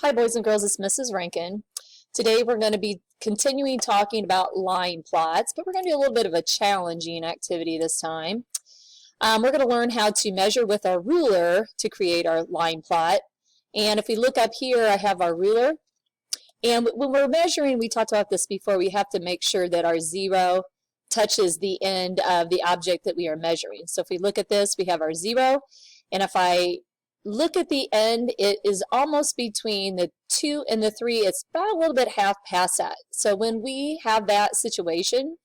Hi boys and girls, it's Mrs. Rankin. Today we're going to be continuing talking about line plots, but we're going to do a little bit of a challenging activity this time. We're going to learn how to measure with our ruler to create our line plot. And if we look up here, I have our ruler. And when we're measuring, we talked about this before, we have to make sure that our zero touches the end of the object that we are measuring. So if we look at this, we have our zero. And if I look at the end, it is almost between the 2 and the 3. It's about a little bit half past that. So when we have that situation,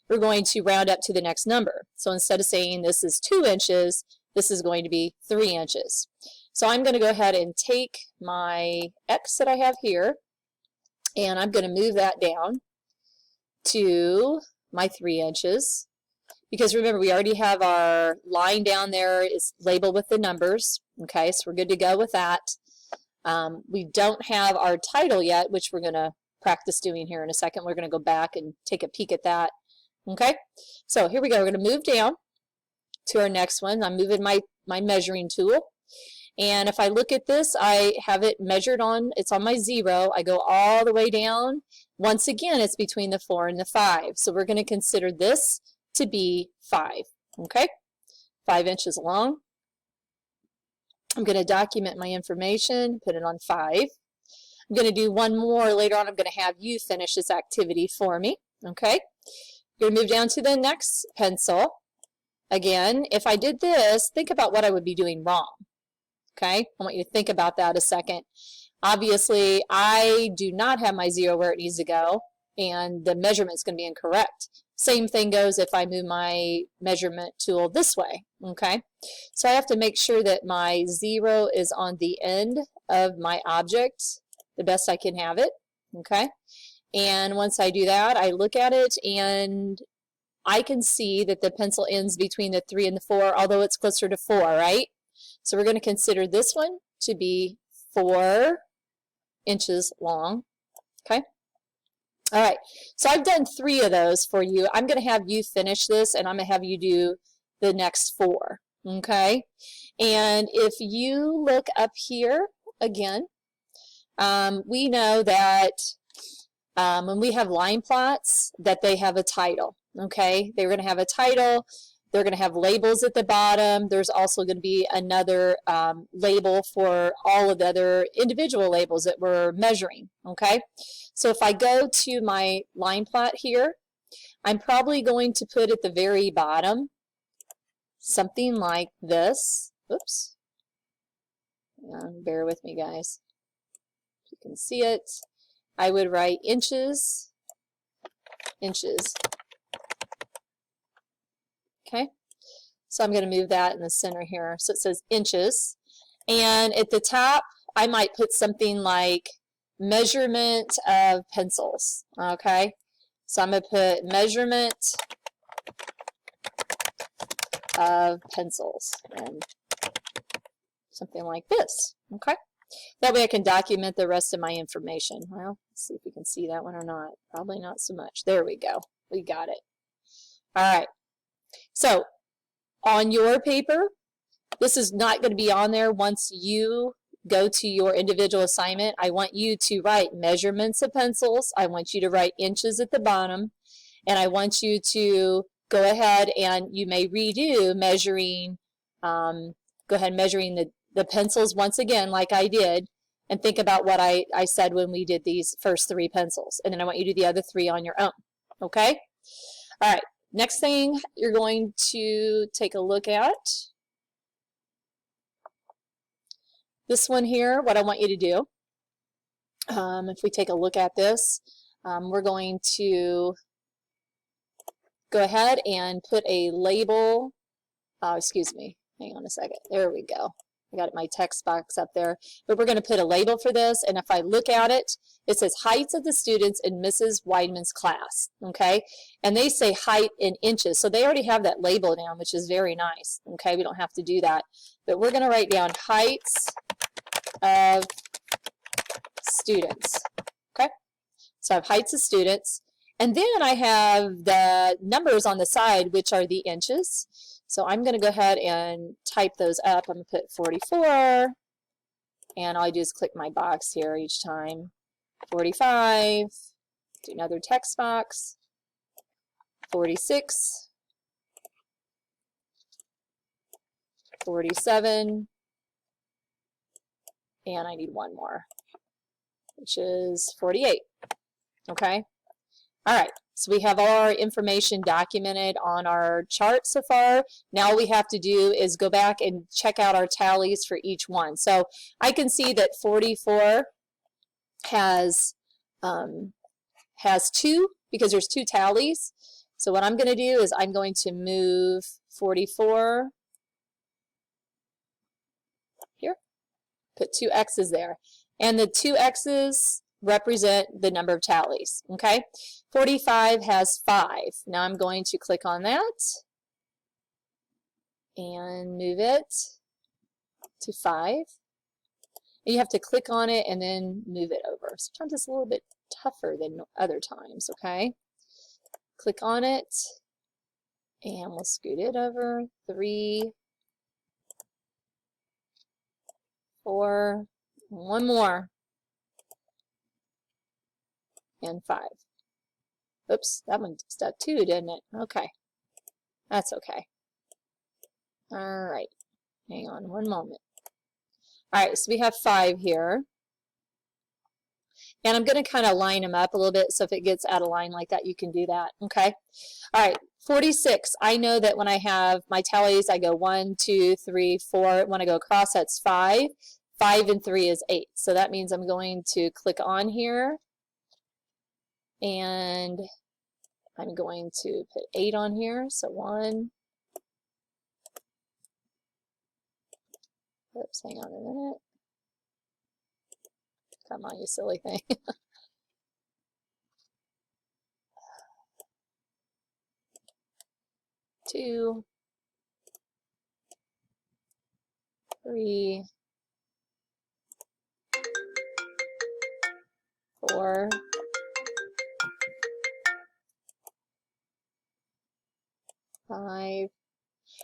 we're going to round up to the next number. So instead of saying this is 2 inches, this is going to be 3 inches. So I'm going to go ahead and take my X that I have here, and I'm going to move that down to my 3 inches. Because remember, we already have our line down there is labeled with the numbers. Okay, so we're good to go with that. We don't have our title yet, which we're going to practice doing here in a second. We're going to go back and take a peek at that. Okay, so here we go. We're going to move down to our next one. I'm moving my measuring tool. And if I look at this, I have it measured on, it's on my 0. I go all the way down. Once again, it's between the 4 and the 5. So we're going to consider this to be 5. Okay, 5 inches long. I'm going to document my information, put it on 5. I'm going to do one more later on. I'm going to have you finish this activity for me. Okay, we're going to move down to the next pencil. Again, if I did this, think about what I would be doing wrong. Okay, I want you to think about that a second. Obviously, I do not have my 0 where it needs to go, and the measurement is going to be incorrect. Same thing goes if I move my measurement tool this way. Okay, so I have to make sure that my 0 is on the end of my object the best I can have it. Okay, and once I do that, I look at it and I can see that the pencil ends between the 3 and the 4, although it's closer to 4, right? So we're going to consider this one to be 4 inches long. Okay. All right, so I've done 3 of those for you. I'm going to have you finish this, and I'm going to have you do the next 4, okay? And if you look up here again, we know that when we have line plots, that they have a title, okay? They're going to have a title. They're going to have labels at the bottom. There's also going to be another label for all of the other individual labels that we're measuring, okay? So if I go to my line plot here, I'm probably going to put at the very bottom something like this. Oops. Bear with me, guys. If you can see it, I would write inches, inches. Okay, so I'm going to move that in the center here. So it says inches. And at the top, I might put something like measurement of pencils. Okay, so I'm going to put measurement of pencils and something like this. Okay, that way I can document the rest of my information. Well, let's see if we can see that one or not. Probably not so much. There we go. We got it. All right. So on your paper, this is not going to be on there once you go to your individual assignment. I want you to write measurements of pencils. I want you to write inches at the bottom. And I want you to go ahead and you may redo measuring, go ahead measuring the pencils once again like I did. And think about what I said when we did these first 3 pencils. And then I want you to do the other 3 on your own. Okay? All right. Next thing you're going to take a look at, this one here, what I want you to do, if we take a look at this, we're going to go ahead and put a label, excuse me, hang on a second, there we go. I got my text box up there, but we're going to put a label for this, and if I look at it, it says heights of the students in Mrs. Weidman's class, okay? And they say height in inches, so they already have that label down, which is very nice, okay? We don't have to do that, but we're going to write down heights of students, okay? So I have heights of students, and then I have the numbers on the side, which are the inches. So I'm going to go ahead and type those up. I'm going to put 44 And all I do is click my box here each time. 45, do another text box, 46, 47, and I need one more, which is 48. Okay? All right, so we have all our information documented on our chart so far. Now all we have to do is go back and check out our tallies for each one. So I can see that 44 has 2 because there's 2 tallies. So what I'm going to do is I'm going to move 44 here, put 2 X's there. And the 2 X's represent the number of tallies, okay? 45 has 5. Now I'm going to click on that and move it to 5. And you have to click on it and then move it over. Sometimes it's a little bit tougher than other times, okay? Click on it and we'll scoot it over. 3, 4, one more, and 5. Oops, that one stuck too, didn't it? Okay, that's okay. All right, hang on one moment. All right, so we have 5 here. And I'm going to kind of line them up a little bit, so if it gets out of line like that, you can do that, okay? All right, 46. I know that when I have my tallies, I go 1, 2, 3, 4. When I go across, that's 5. 5 and 3 is 8. So that means I'm going to click on here, and I'm going to put 8 on here. So 1. Oops, hang on a minute. Come on, you silly thing. 2, 3, 4, 5,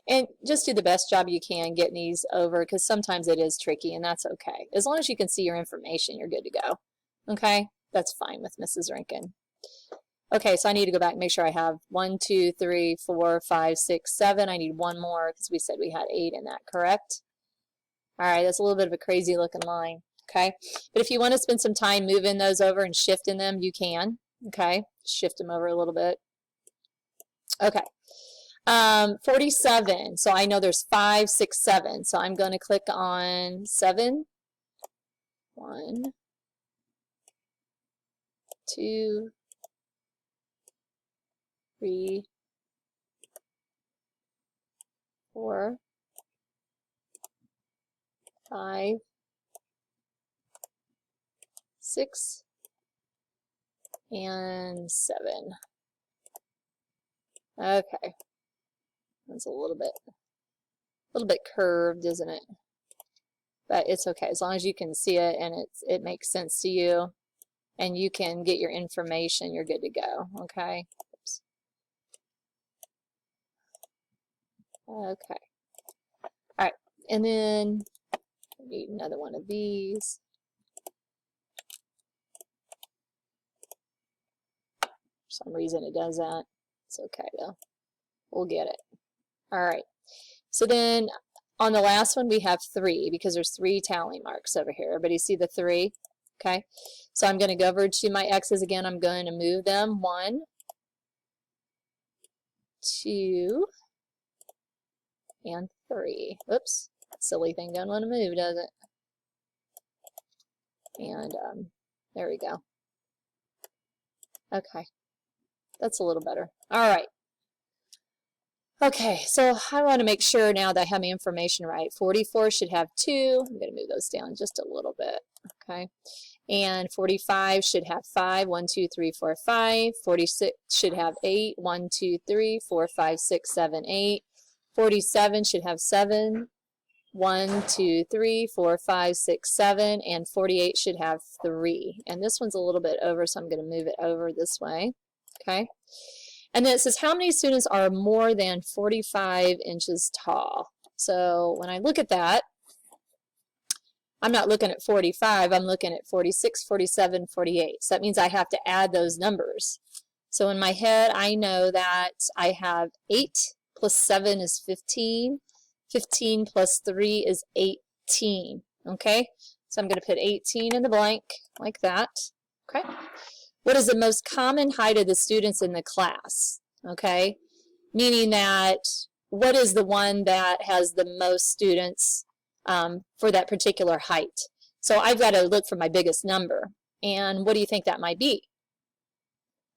and just do the best job you can getting these over, because sometimes it is tricky, and that's okay. As long as you can see your information, you're good to go. Okay, that's fine with Mrs. Rankin. Okay, so I need to go back and make sure I have 1, 2, 3, 4, 5, 6, 7. I need one more because we said we had 8 in that, correct? All right, that's a little bit of a crazy looking line, okay? But if you want to spend some time moving those over and shifting them, you can, okay? Shift them over a little bit. Okay. 47, so I know there's 5, 6, 7, so I'm going to click on 7. 1, 2, 3, 4, 5, 6, and 7. Okay. It's a little bit curved, isn't it? But it's okay as long as you can see it and it makes sense to you and you can get your information, you're good to go. Okay. Oops. Okay. All right, and then I need another one of these. For some reason it does that. It's okay though. We'll get it. All right, so then on the last one we have 3 because there's 3 tally marks over here. Everybody see the 3? Okay, so I'm going to go over to my X's again. I'm going to move them 1, 2, and 3. Oops, silly thing doesn't want to move, does it? And there we go. Okay, that's a little better. All right. Okay, so I want to make sure now that I have my information right. 44 should have 2. I'm going to move those down just a little bit. Okay, and 45 should have 5. 1, 2, 3, 4, 5. 46 should have 8. 1, 2, 3, 4, 5, 6, 7, 8. 47 should have 7. 1, 2, 3, 4, 5, 6, 7, and 48 should have 3. And this one's a little bit over, so I'm going to move it over this way. Okay. And then it says, how many students are more than 45 inches tall? So when I look at that, I'm not looking at 45, I'm looking at 46, 47, 48. So that means I have to add those numbers. So in my head, I know that I have 8 plus 7 is 15. 15 plus 3 is 18. Okay? So I'm going to put 18 in the blank like that. Okay? What is the most common height of the students in the class? Okay? Meaning that what is the one that has the most students for that particular height? So I've got to look for my biggest number. And what do you think that might be?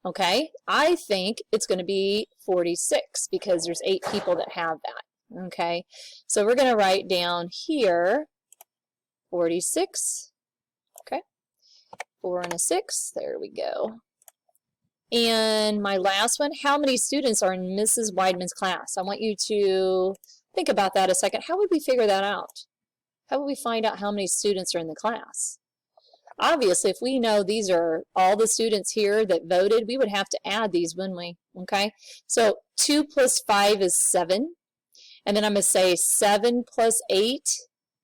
Okay, I think it's going to be 46 because there's 8 people that have that. Okay, so we're going to write down here 46. Okay, 4 and a 6. There we go. And my last one, how many students are in Mrs. Weidman's class? I want you to think about that a second. How would we figure that out? How would we find out how many students are in the class? Obviously, if we know these are all the students here that voted, we would have to add these, wouldn't we? Okay, so 2 plus 5 is 7. And then I'm going to say 7 plus 8.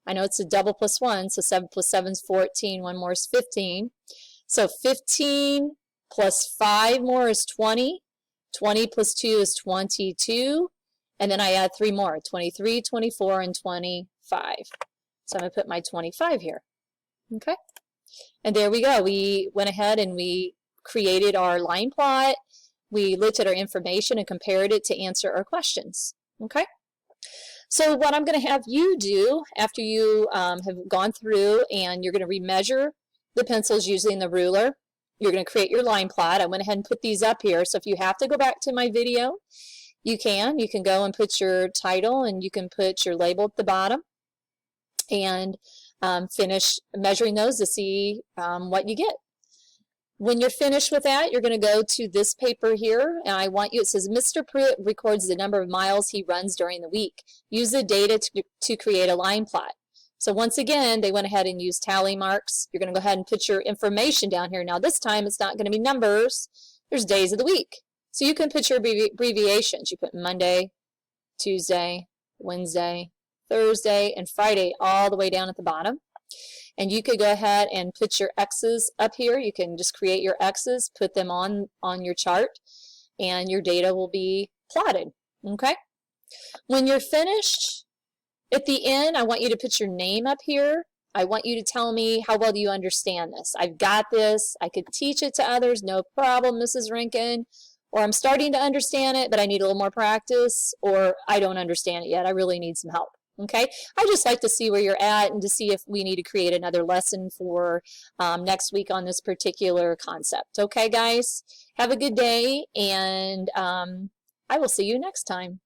I know it's a double plus 1, so 7 plus 7 is 14. 1 more is 15. So 15 plus 5 more is 20. 20 plus 2 is 22. And then I add 3 more, 23, 24, and 25. So I'm going to put my 25 here. Okay. And there we go. We went ahead and we created our line plot. We looked at our information and compared it to answer our questions. Okay? So what I'm going to have you do after you have gone through and you're going to remeasure the pencils using the ruler, you're going to create your line plot. I went ahead and put these up here. So if you have to go back to my video, you can. You can go and put your title and you can put your label at the bottom and finish measuring those to see what you get. When you're finished with that, you're going to go to this paper here, and I want you, it says, Mr. Pruitt records the number of miles he runs during the week. Use the data to create a line plot. So once again, they went ahead and used tally marks. You're going to go ahead and put your information down here. Now this time, it's not going to be numbers. There's days of the week. So you can put your abbreviations. You put Monday, Tuesday, Wednesday, Thursday, and Friday all the way down at the bottom. And you could go ahead and put your X's up here. You can just create your X's, put them on your chart, and your data will be plotted. Okay? When you're finished, at the end, I want you to put your name up here. I want you to tell me how well do you understand this. I've got this. I could teach it to others. No problem, Mrs. Rankin. Or I'm starting to understand it, but I need a little more practice. Or I don't understand it yet. I really need some help. Okay, I just like to see where you're at and to see if we need to create another lesson for next week on this particular concept. Okay, guys, have a good day, and I will see you next time.